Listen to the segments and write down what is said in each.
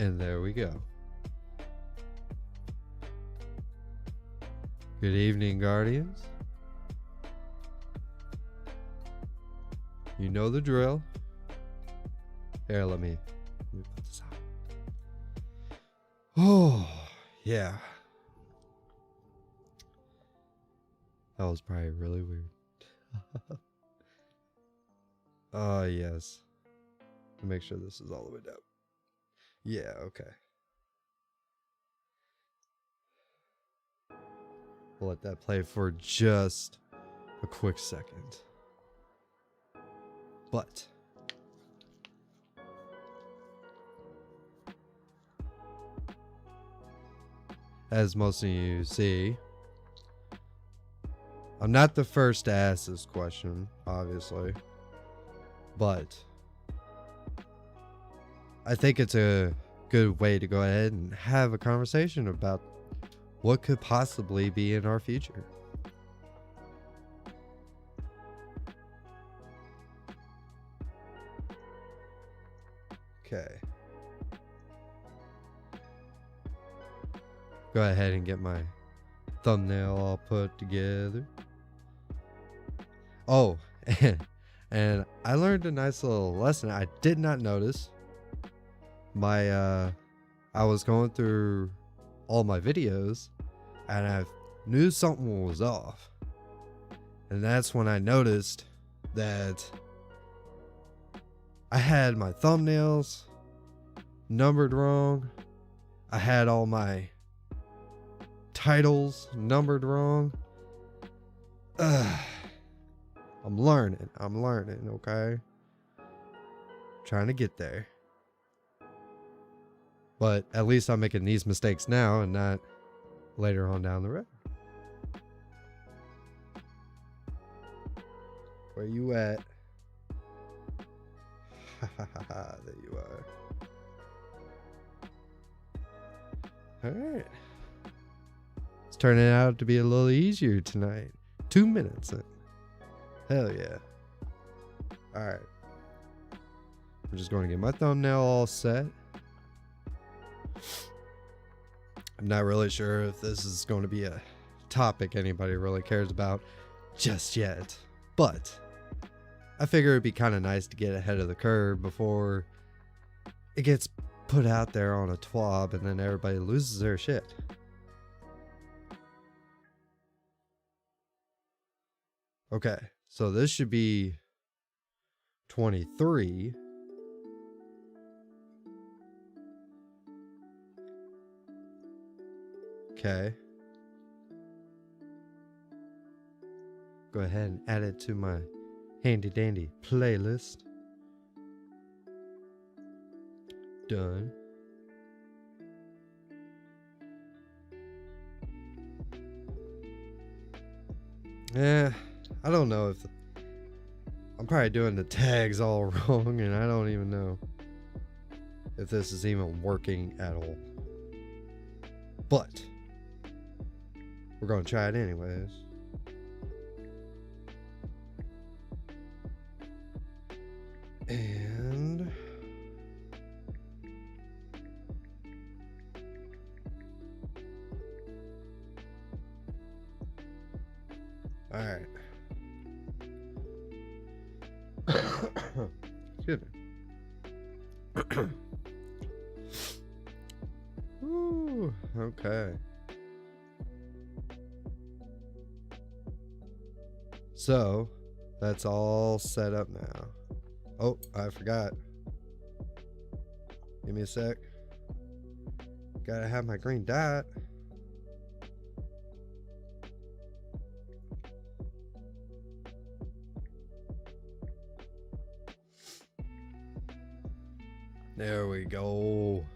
And there we go. Good evening, Guardians. You know the drill. Here, let me put this out. Oh, yeah. That was probably really weird. Oh, yes. Make sure this is all the way down. Yeah, okay. We'll let that play for just a quick second. But as most of you see, I'm not the first to ask this question, obviously, but I think it's a good way to go ahead and have a conversation about what could possibly be in our future. Okay. Go ahead and get my thumbnail all put together. Oh, and I learned a nice little lesson. I did not notice I was going through all my videos and I knew something was off. And that's when I noticed that I had my thumbnails numbered wrong. I had all my titles numbered wrong. I'm learning, okay? Trying to get there. But at least I'm making these mistakes now and not later on down the road. Where you at? There you are. Alright. It's turning out to be a little easier tonight. 2 minutes. Hell yeah. Alright. I'm just going to get my thumbnail all set. I'm not really sure if this is going to be a topic anybody really cares about just yet. But I figure it'd be kind of nice to get ahead of the curve before it gets put out there on a twab and then everybody loses their shit. Okay, so this should be 23. Okay. Go ahead and add it to my handy dandy playlist. Done. I don't know if I'm probably doing the tags all wrong, and I don't even know if this is even working at all. But we're gonna try it anyways. And all right. Excuse me. Ooh, okay. So that's all set up now. Oh, I forgot. Give me a sec. Gotta have my green dot. There we go.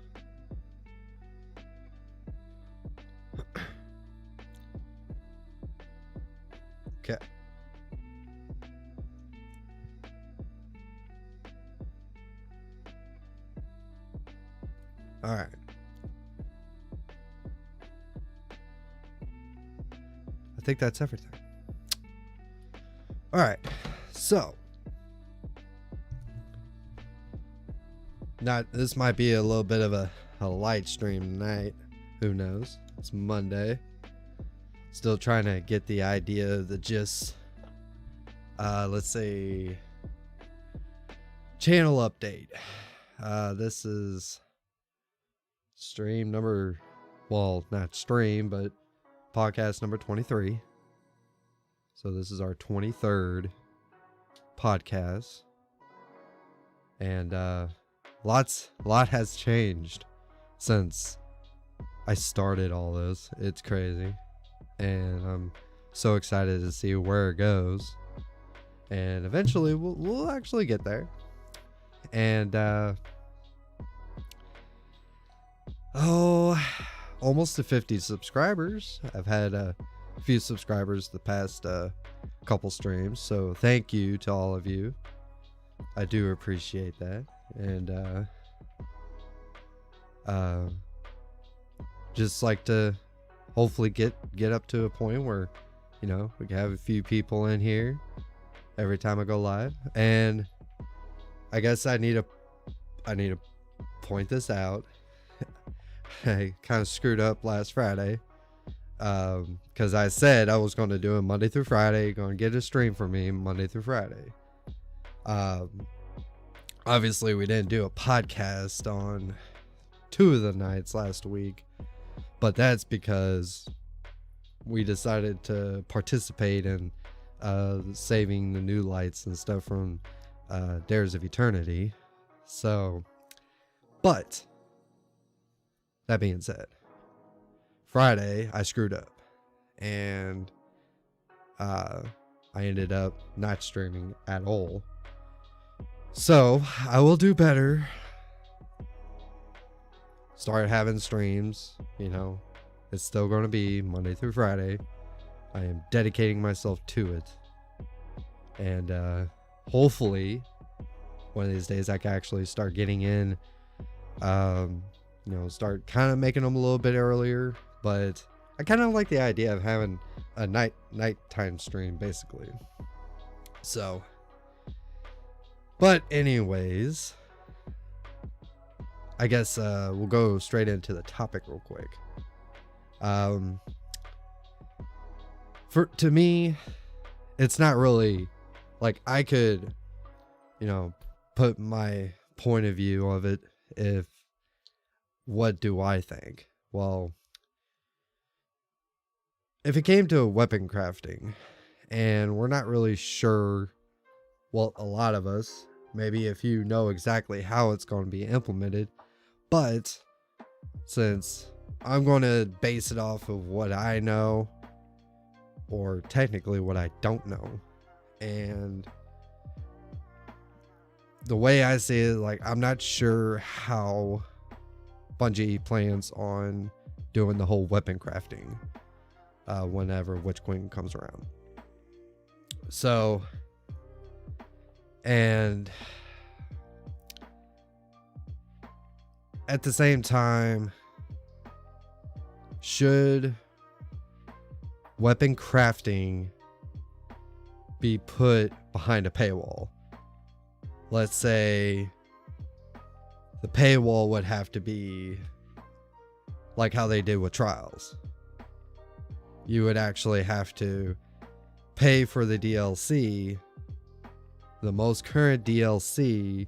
Okay. All right. I think that's everything. All right. So, this might be a little bit of a a light stream tonight. Who knows? It's Monday. Still trying to get the idea, the gist. Let's say channel update. This is stream number, well, not stream, but podcast number 23. So this is our 23rd podcast. And a lot has changed since I started all this. It's crazy. And I'm so excited to see where it goes. And eventually we'll actually get there. And almost to 50 subscribers. I've had a few subscribers the past couple streams, so thank you to all of you. I do appreciate that. And just like to hopefully get up to a point where, you know, we can have a few people in here every time I go live. And I guess I need to point this out. I kind of screwed up last Friday, because I said I was going to do it Monday through Friday, going to get a stream for me Monday through Friday. Obviously we didn't do a podcast on 2 of the nights last week, but that's because we decided to participate in saving the new lights and stuff from Dares of Eternity. So, but that being said, Friday I screwed up, and I ended up not streaming at all. So I will do better. Start having streams, you know. It's still going to be Monday through Friday. I am dedicating myself to it. And hopefully one of these days I can actually start getting in, you know, start kind of making them a little bit earlier. But I kind of like the idea of having a nighttime stream, basically. So, but anyways, I guess we'll go straight into the topic real quick. To me, it's not really like I could, you know, put my point of view of it. If what do I think? Well, if it came to weapon crafting and we're not really sure, well, a lot of us, maybe if you know exactly how it's going to be implemented, but since I'm going to base it off of what I know, or technically what I don't know, and the way I see it, like, I'm not sure how Bungie plans on doing the whole weapon crafting whenever Witch Queen comes around. So, and at the same time, should weapon crafting be put behind a paywall? Let's say the paywall would have to be like how they did with Trials. You would actually have to pay for the DLC, the most current DLC,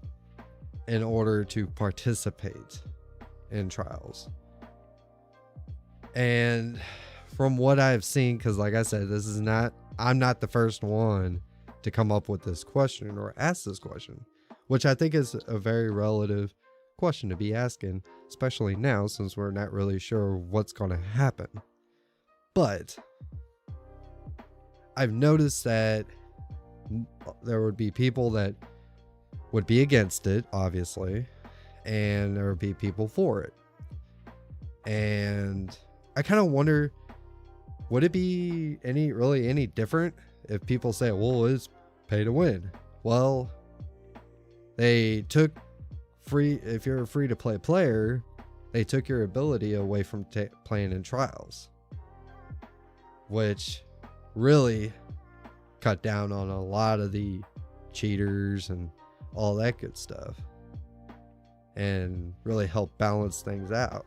in order to participate in Trials. And from what I've seen, because like I said, I'm not the first one to come up with this question or ask this question, which I think is a very relative question to be asking, especially now since we're not really sure what's going to happen. But I've noticed that there would be people that would be against it, obviously, and there would be people for it. And I kind of wonder, would it be any different if people say, well, it's pay to win? Well, they took if you're a free to play player, they took your ability away from playing in Trials, which really cut down on a lot of the cheaters and all that good stuff. and really help balance things out.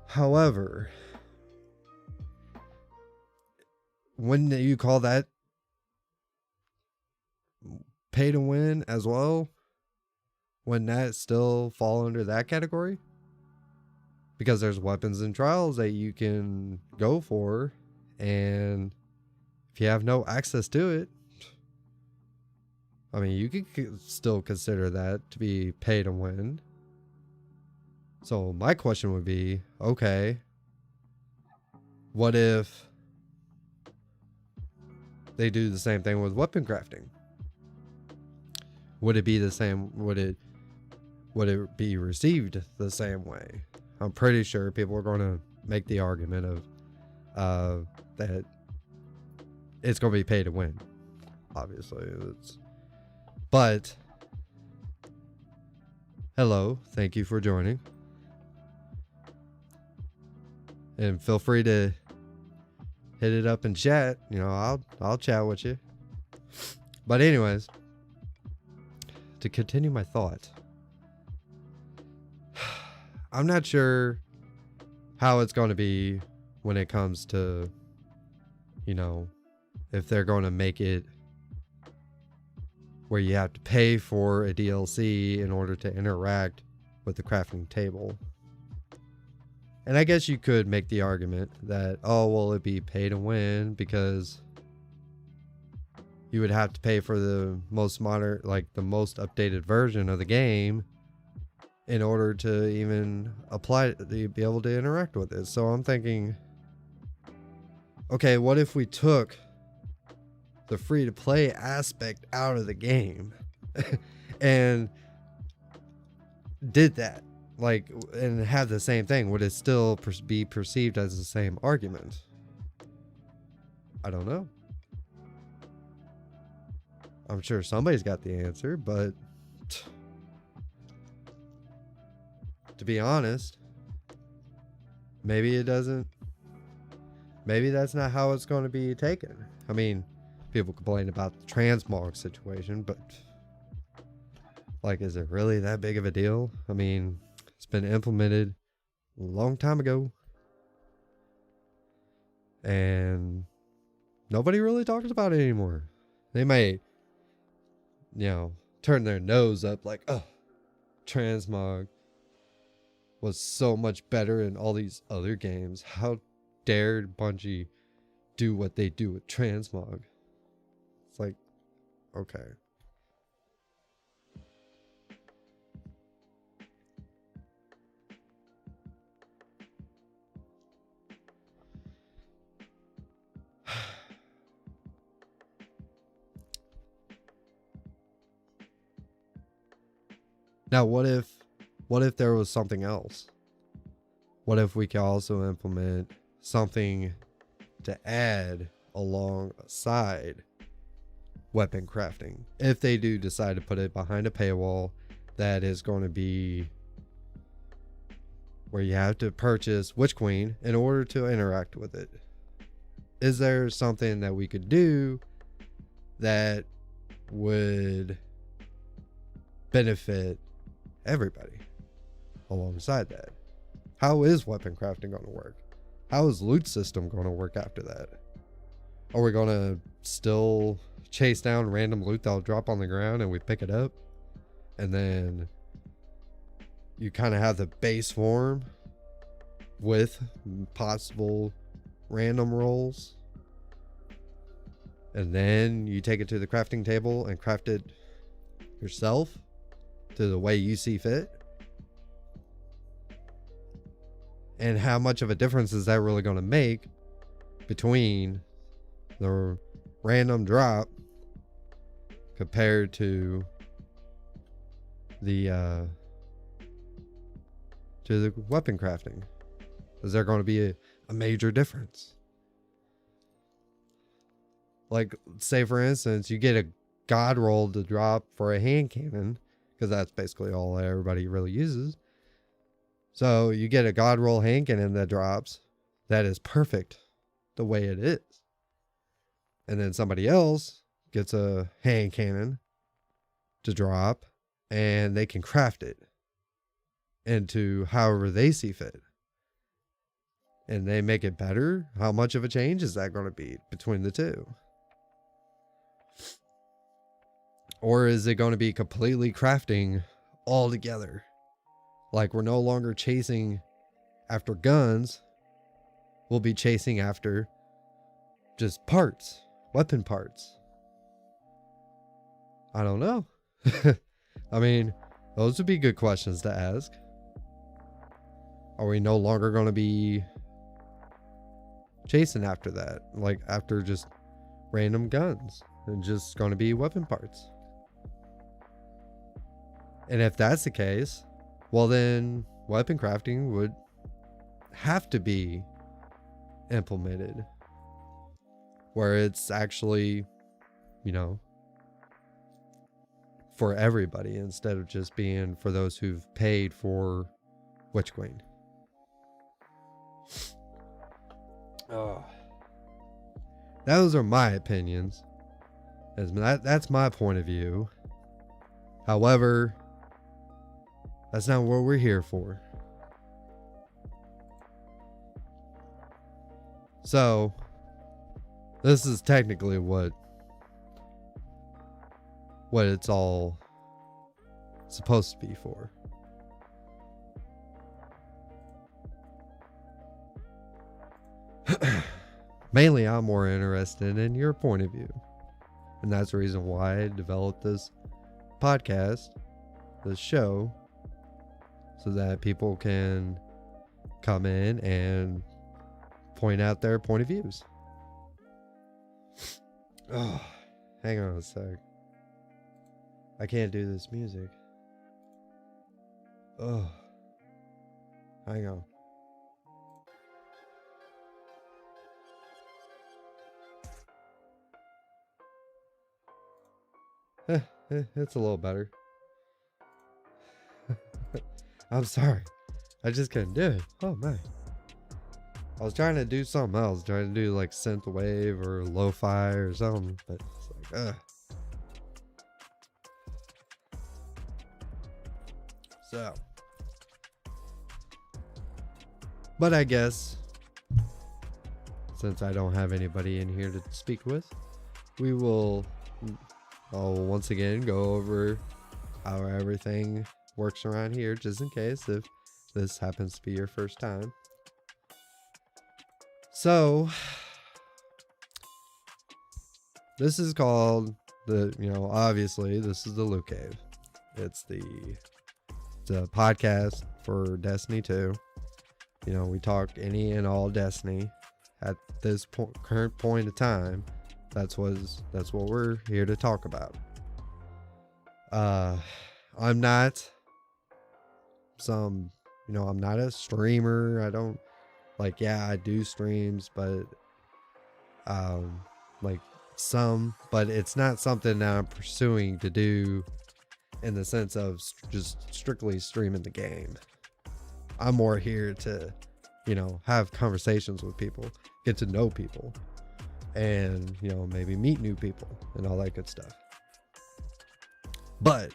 However, when you call that pay to win as well, wouldn't that still fall under that category? Because there's weapons and trials that you can go for, and if you have no access to it, I mean, you could still consider that to be pay to win. So my question would be, okay, what if they do the same thing with weapon crafting? Would it be the same? Would it be received the same way? I'm pretty sure people are going to make the argument of that it's going to be pay to win. Obviously, but hello, thank you for joining, and feel free to hit it up in chat. You know, I'll chat with you. But anyways, to continue my thought, I'm not sure how it's going to be when it comes to, you know, if they're going to make it where you have to pay for a DLC in order to interact with the crafting table. And I guess you could make the argument that, oh, well, it'd be pay to win because you would have to pay for the most modern, like the most updated version of the game in order to even apply it, to be able to interact with it. So I'm thinking, okay, what if we took the free to play aspect out of the game and did that, like, and have the same thing? Would it still be perceived as the same argument? I don't know. I'm sure somebody's got the answer, but to be honest, maybe it doesn't. Maybe that's not how it's going to be taken. I mean, people complain about the transmog situation, but like, is it really that big of a deal? I mean, it's been implemented a long time ago, and nobody really talks about it anymore. They may, you know, turn their nose up like, oh, transmog was so much better in all these other games. How dared Bungie do what they do with transmog? It's like, okay. Now, what if there was something else? What if we could also implement something to add alongside weapon crafting? If they do decide to put it behind a paywall, that is going to be where you have to purchase Witch Queen in order to interact with it. Is there something that we could do that would benefit everybody alongside that? How is weapon crafting going to work? How is loot system going to work after that? Are we going to still chase down random loot that'll drop on the ground and we pick it up, and then you kind of have the base form with possible random rolls, and then you take it to the crafting table and craft it yourself to the way you see fit? And how much of a difference is that really going to make between the random drop compared to the weapon crafting? Is there going to be a major difference? Like, say for instance, you get a god roll to drop for a hand cannon, because that's basically all everybody really uses. So you get a god roll hand cannon that drops, that is perfect the way it is. And then somebody else gets a hand cannon to drop, and they can craft it into however they see fit, and they make it better, how much of a change is that going to be between the two? Or is it going to be completely crafting all together? Like, we're no longer chasing after guns. We'll be chasing after just parts, weapon parts. I don't know. I mean, those would be good questions to ask. Are we no longer going to be chasing after that? Like, after just random guns and just going to be weapon parts? And if that's the case, well, then weapon crafting would have to be implemented where it's actually, you know, for everybody instead of just being for those who've paid for Witch Queen. Oh. Those are my opinions. That's my point of view. However, that's not what we're here for. So, this is technically what it's all supposed to be for. Mainly, I'm more interested in your point of view. And that's the reason why I developed this podcast, this show, so that people can come in and point out their point of views. Oh, hang on a sec. I can't do this music. Oh, hang on. It's a little better. I'm sorry. I just couldn't do it. Oh, man. I was trying to do something else. Trying to do like synthwave or lo-fi or something. But it's like, ugh. So. But I guess, since I don't have anybody in here to speak with, I'll once again go over how everything works around here, just in case if this happens to be your first time. So, this is called obviously this is the LootCave. It's a podcast for Destiny 2. We talk any and all Destiny at this current point of time. That's what we're here to talk about. I'm not I'm not a streamer. I don't I do streams, but but it's not something that I'm pursuing to do in the sense of just strictly streaming the game. I'm more here to, have conversations with people, get to know people, and, maybe meet new people and all that good stuff. But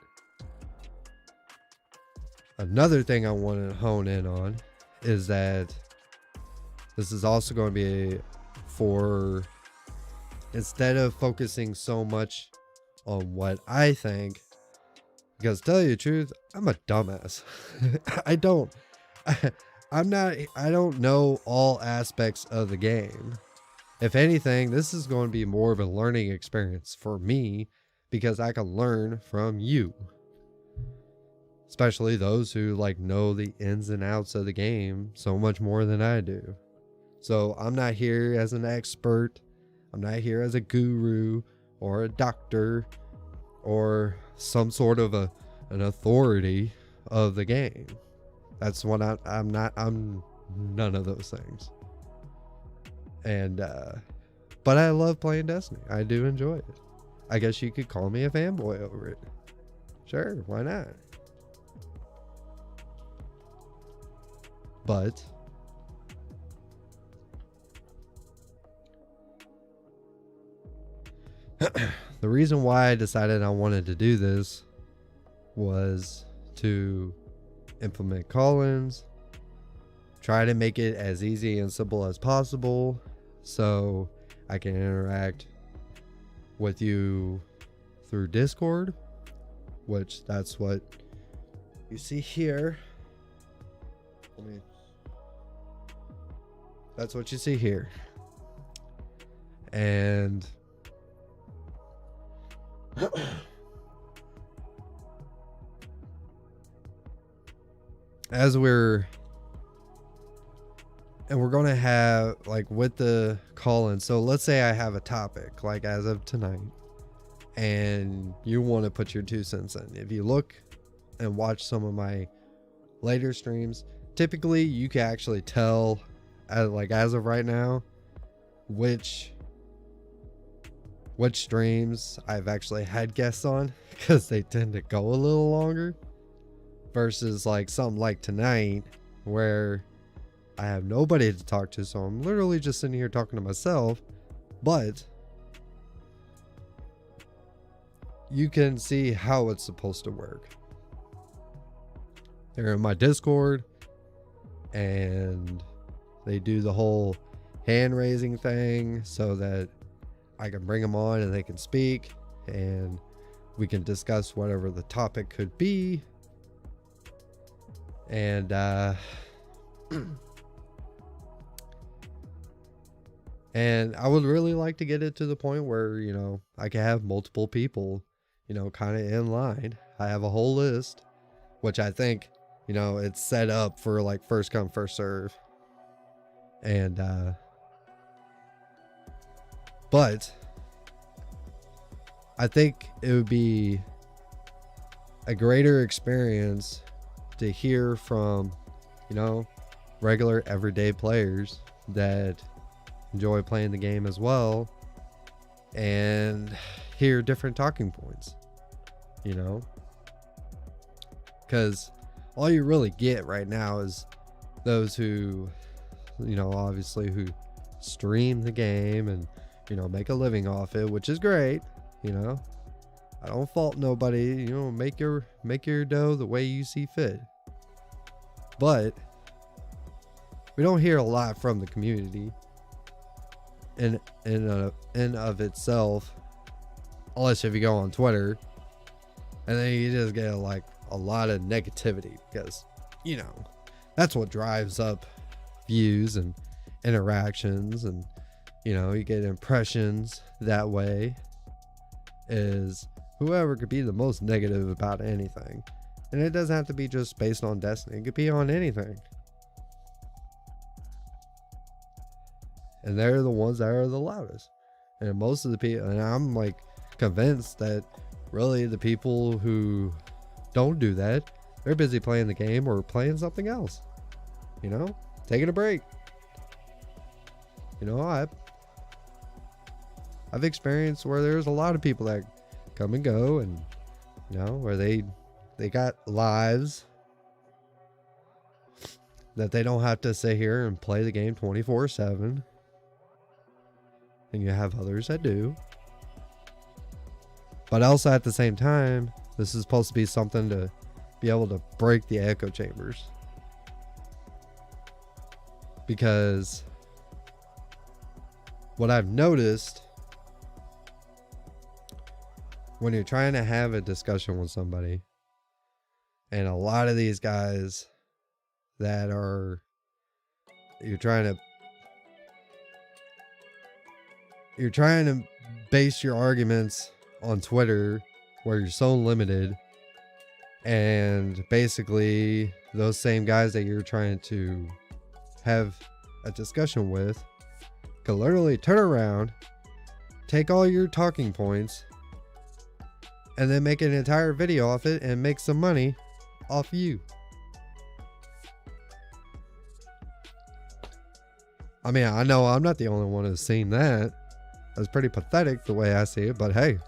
another thing I want to hone in on is that this is also going to be for, instead of focusing so much on what I think, because to tell you the truth, I'm a dumbass. I don't know all aspects of the game. If anything, this is going to be more of a learning experience for me because I can learn from you. Especially those who know the ins and outs of the game so much more than I do. So I'm not here as an expert. I'm not here as a guru or a doctor or some sort of an authority of the game. That's what I'm not. I'm none of those things. And but I love playing Destiny. I do enjoy it. I guess you could call me a fanboy over it. Sure, why not? But the reason why I decided I wanted to do this was to implement call-ins, try to make it as easy and simple as possible so I can interact with you through Discord, which that's what you see here. That's what you see here. And we're going to have, like, with the call-in, so let's say I have a topic like as of tonight and you want to put your 2 cents in. If you look and watch some of my later streams, typically you can actually tell, as of right now, which streams I've actually had guests on, because they tend to go a little longer, versus like something like tonight where I have nobody to talk to, so I'm literally just sitting here talking to myself. But you can see how it's supposed to work. They're in my Discord and they do the whole hand raising thing so that I can bring them on and they can speak and we can discuss whatever the topic could be. And and I would really like to get it to the point where, you know, I can have multiple people, you know, kind of in line. I have a whole list, which I think, you know, it's set up for like first come, first serve. And but I think it would be a greater experience to hear from, you know, regular everyday players that enjoy playing the game as well, and hear different talking points, you know, because all you really get right now is those who, you know, obviously who stream the game and, you know, make a living off it, which is great. You know, I don't fault nobody. You know, make your dough the way you see fit. But we don't hear a lot from the community in of itself, unless if you go on Twitter, and then you just get like a lot of negativity, because, you know, that's what drives up views and interactions, and, you know, you get impressions that way, is whoever could be the most negative about anything. And it doesn't have to be just based on Destiny, it could be on anything. And they're the ones that are the loudest. And most of the people, and I'm like convinced that really the people who don't do that, they're busy playing the game or playing something else, you know, taking a break. You know, I've experienced where there's a lot of people that come and go, and, you know, where they got lives that they don't have to sit here and play the game 24/7. And you have others that do. But also at the same time, this is supposed to be something to be able to break the echo chambers. Because what I've noticed when you're trying to have a discussion with somebody, and a lot of these guys that are, you're trying to base your arguments on Twitter, where you're so limited, and basically those same guys that you're trying to have a discussion with can literally turn around, take all your talking points, and then make an entire video off it and make some money off you. I mean, I know I'm not the only one who's seen that. That's pretty pathetic the way I see it, but hey,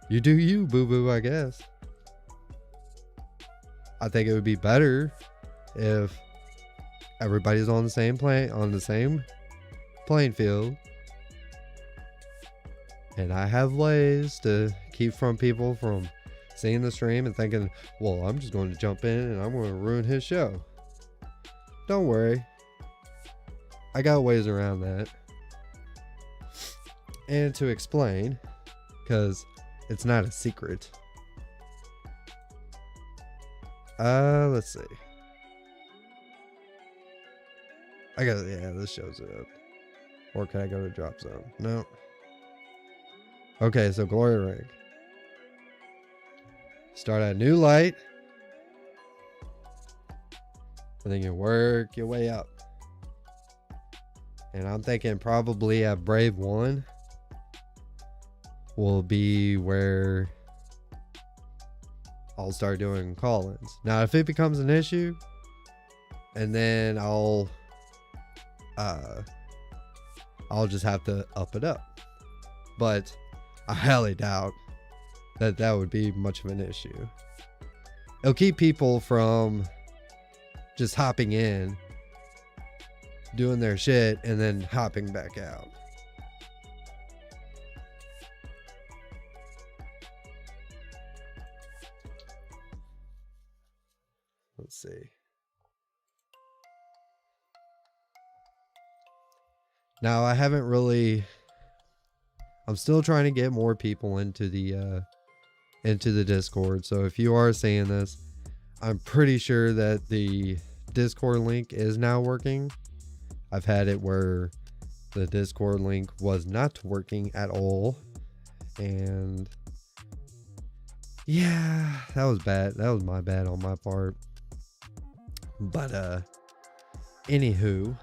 you do you, boo-boo, I guess. I think it would be better if everybody's on the same playing field, and I have ways to keep from people from seeing the stream and thinking, well, I'm just going to jump in and I'm going to ruin his show. Don't worry. I got ways around that. And to explain, because it's not a secret. Let's see. Yeah, this shows it up. Or can I go to drop zone? No. Okay, so glory rank. Start at new light. And then you work your way up. And I'm thinking probably at Brave 1 will be where I'll start doing call-ins. Now, if it becomes an issue, and then I'll just have to up it up. But I highly doubt that would be much of an issue. It'll keep people from just hopping in, doing their shit, and then hopping back out. Let's see. Now, I haven't really... I'm still trying to get more people into the Discord. So if you are seeing this, I'm pretty sure that the Discord link is now working. I've had it where the Discord link was not working at all. And yeah, that was bad. That was my bad on my part. But anywho,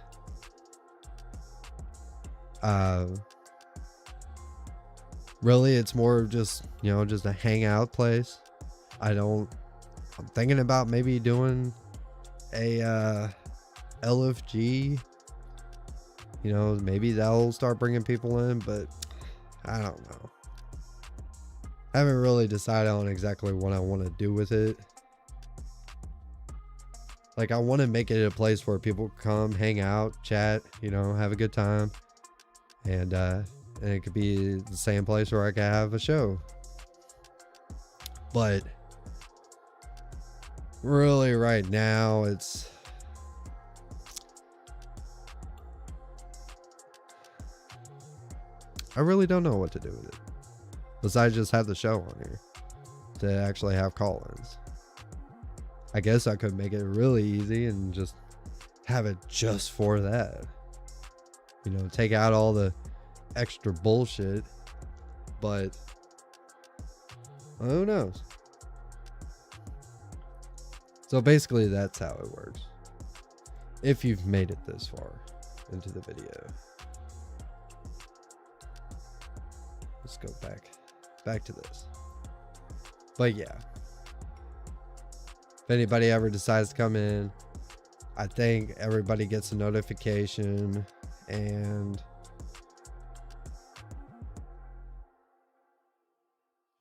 really it's more of just, you know, just a hangout place. I'm thinking about maybe doing a LFG, you know, maybe that'll start bringing people in, but I don't know. I haven't really decided on exactly what I want to do with it. Like, I want to make it a place where people come, hang out, chat, you know, have a good time. And it could be the same place where I could have a show. But really right now I really don't know what to do with it. Besides just have the show on here to actually have call-ins. I guess I could make it really easy and just have it just for that. You know, take out all the extra bullshit. But who knows? So basically that's how it works. If you've made it this far into the video. Let's go back to this. But yeah. If anybody ever decides to come in, I think everybody gets a notification and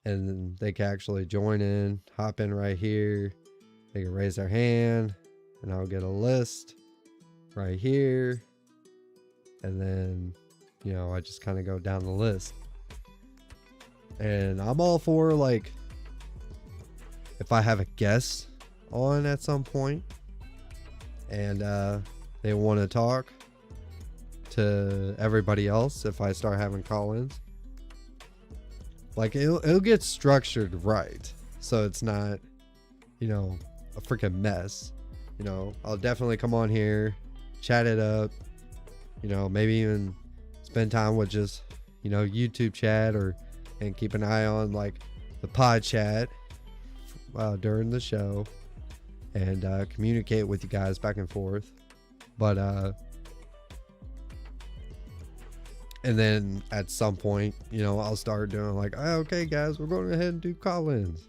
then they can actually join in, hop in right here. They can raise their hand and I'll get a list right here. And then, you know, I just kind of go down the list. And I'm all for, like, if I have a guest on at some point and they want to talk to everybody else, if I start having call-ins, like, it'll get structured right, so it's not, you know, a freaking mess. You know, I'll definitely come on here, chat it up, you know, maybe even spend time with just, you know, YouTube chat, and keep an eye on, like, the pod chat during the show, and communicate with you guys back and forth. But and then at some point, you know, I'll start doing like, oh, okay guys, we're going ahead and do call-ins,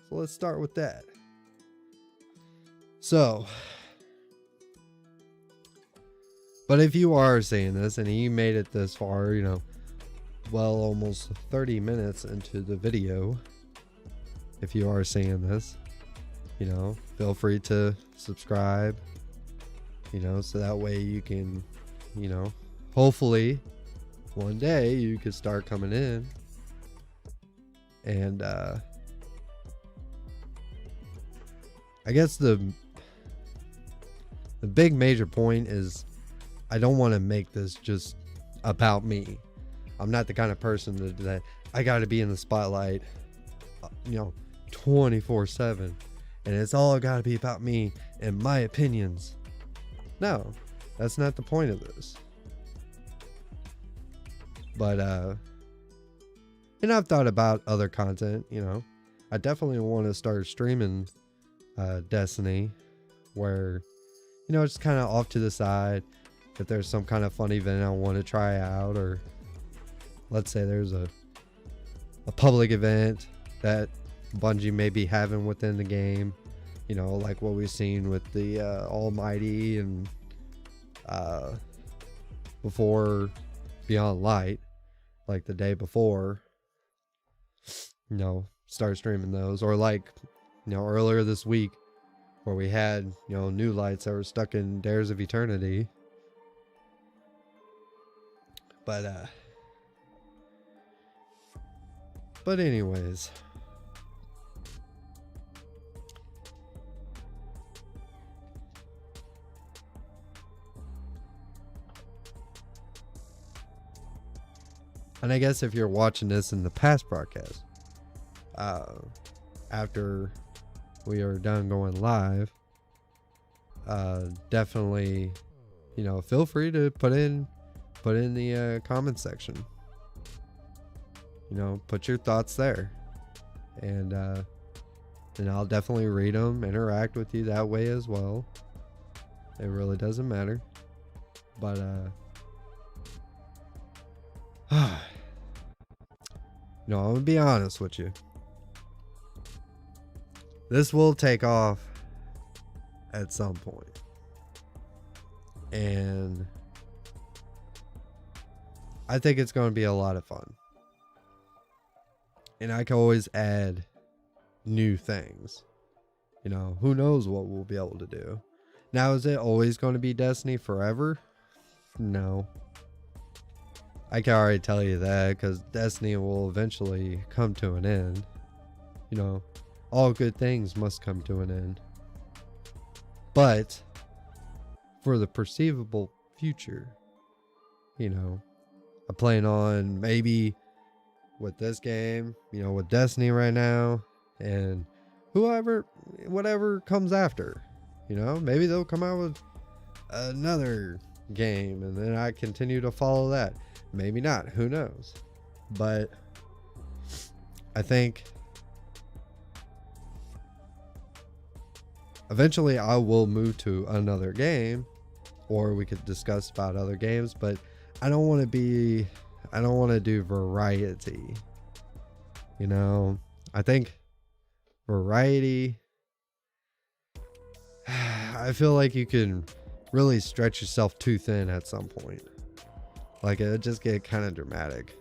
so let's start with that. So, but if you are seeing this and you made it this far, you know, well, almost 30 minutes into the video, if you are seeing this, you know, feel free to subscribe, you know, so that way you can, you know, hopefully one day you could start coming in and I guess the big major point is I don't want to make this just about me. I'm not the kind of person that I got to be in the spotlight, 24/7, and it's all got to be about me and my opinions. No, that's not the point of this. But and I've thought about other content. I definitely want to start streaming Destiny, where it's kind of off to the side. If there's some kind of fun event I want to try out, or let's say there's a public event that Bungie may be having within the game, like what we've seen with the Almighty and before Beyond Light, like the day before, start streaming those, or like earlier this week where we had new lights that were stuck in Dares of Eternity. But anyways, and I guess if you're watching this in the past broadcast, after we are done going live, definitely, feel free to put in the comment section. Put your thoughts there, and I'll definitely read them, interact with you that way as well. It really doesn't matter. But I'm gonna be honest with you. This will take off at some point, and I think it's going to be a lot of fun. And I can always add new things. Who knows what we'll be able to do. Now, is it always going to be Destiny forever? No. I can already tell you that, because Destiny will eventually come to an end. All good things must come to an end. But for the perceivable future, I plan on maybe with this game, with Destiny right now, and whatever comes after, maybe they'll come out with another game and then I continue to follow that. Maybe not, who knows? But I think eventually I will move to another game, or we could discuss about other games, but I don't want to do variety. I think variety, I feel like you can really stretch yourself too thin at some point. Like, it just get kind of dramatic.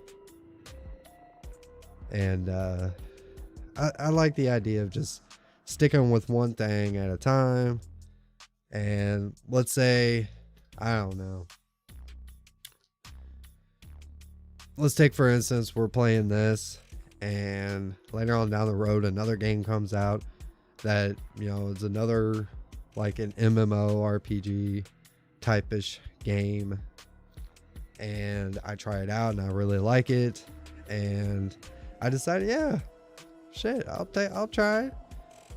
And I like the idea of just sticking with one thing at a time. And let's say, I don't know, let's take for instance, we're playing this, and later on down the road another game comes out that is another, like an MMORPG type-ish game, and I try it out and I really like it, and I decided, yeah, shit, I'll try it,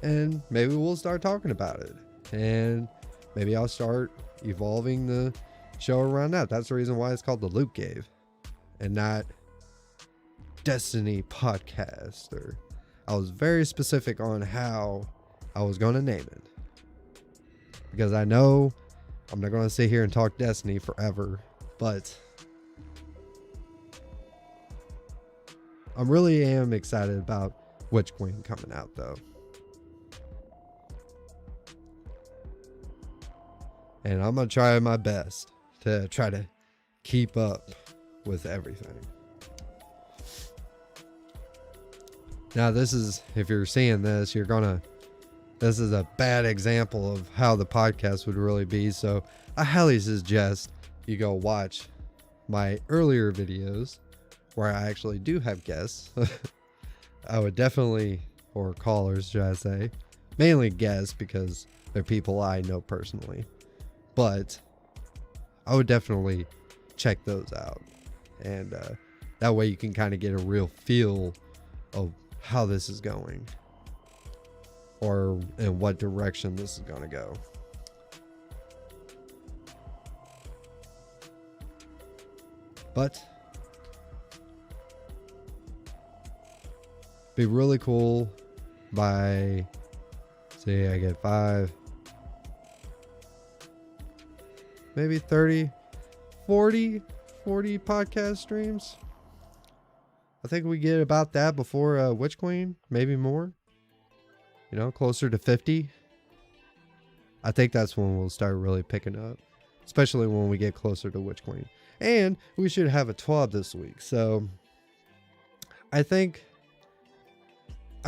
and maybe we'll start talking about it, and maybe I'll start evolving the show around that. That's the reason why it's called the LootCave and not Destiny Podcast. Or I was very specific on how I was going to name it, because I know I'm not going to sit here and talk Destiny forever, but I really am excited about Witch Queen coming out though. And I'm going to try my best to try to keep up with everything. Now, this is, if you're seeing this, this is a bad example of how the podcast would really be. So I highly suggest you go watch my earlier videos where I actually do have guests. I would definitely, or callers, should I say, mainly guests because they're people I know personally. But I would definitely check those out. And that way you can kind of get a real feel of how this is going, or in what direction this is going to go. But be really cool by, say I get 5, maybe 30, 40 podcast streams. I think we get about that before Witch Queen, maybe more, you know, closer to 50. I think that's when we'll start really picking up, especially when we get closer to Witch Queen. And we should have a TWAB this week. So I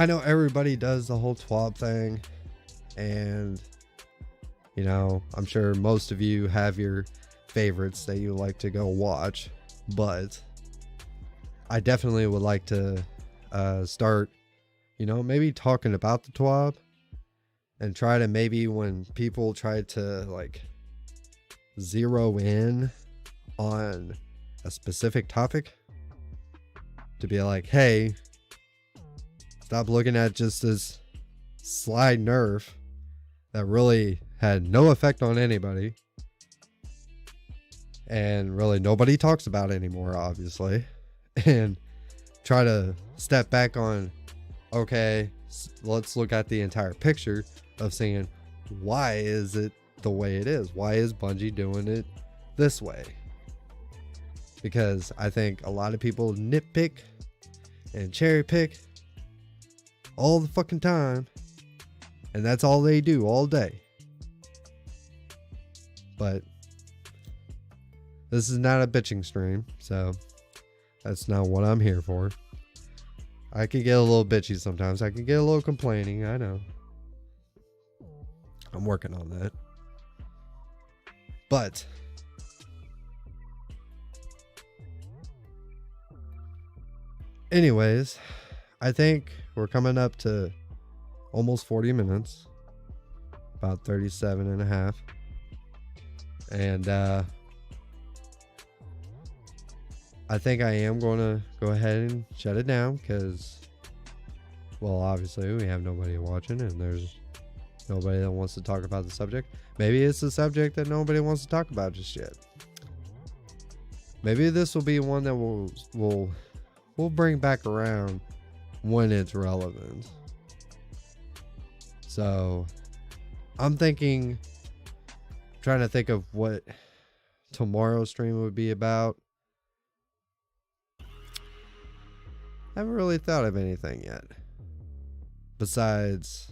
know everybody does the whole TWAB thing, and you know, I'm sure most of you have your favorites that you like to go watch, but I definitely would like to start, you know, maybe talking about the TWAB, and try to, maybe when people try to like zero in on a specific topic, to be like, hey, stop looking at just this slide nerf that really had no effect on anybody, and really nobody talks about anymore, obviously, and try to step back on, okay, let's look at the entire picture of saying, why is it the way it is? Why is Bungie doing it this way? Because I think a lot of people nitpick and cherry pick all the fucking time, and that's all they do all day. But this is not a bitching stream, so that's not what I'm here for. I can get a little bitchy sometimes. I can get a little complaining. I know. I'm working on that. But anyways, I think we're coming up to almost 40 minutes. About 37 and a half. And I think I am going to go ahead and shut it down because, well, obviously we have nobody watching and there's nobody that wants to talk about the subject. Maybe it's a subject that nobody wants to talk about just yet. Maybe this will be one that we'll bring back around when it's relevant. So I'm trying to think of what tomorrow's stream would be about. I haven't really thought of anything yet. Besides,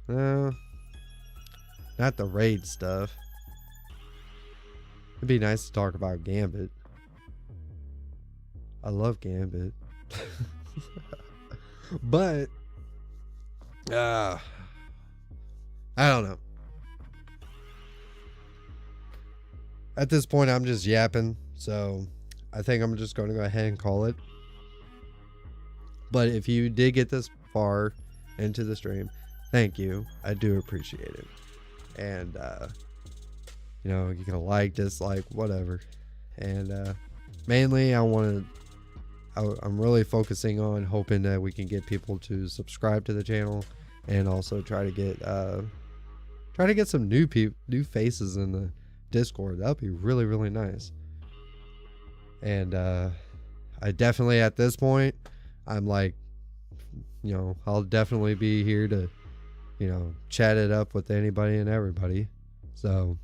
not the raid stuff. It'd be nice to talk about Gambit. I love Gambit. But I don't know. At this point, I'm just yapping, so I think I'm just going to go ahead and call it. But if you did get this far into the stream, thank you. I do appreciate it. And you know, you can like, dislike, whatever. And mainly I'm really focusing on hoping that we can get people to subscribe to the channel, and also try to get some new faces in the Discord. That'd be really, really nice. And I definitely, at this point, I'm like, you know, I'll definitely be here to, you know, chat it up with anybody and everybody. So,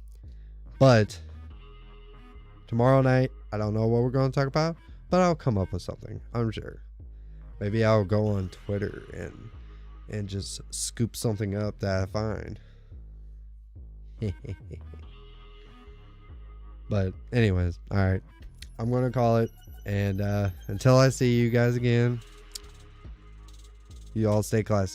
but tomorrow night, I don't know what we're going to talk about, but I'll come up with something, I'm sure. Maybe I'll go on Twitter and just scoop something up that I find. But anyways, all right, I'm going to call it. And until I see you guys again, you all stay classy.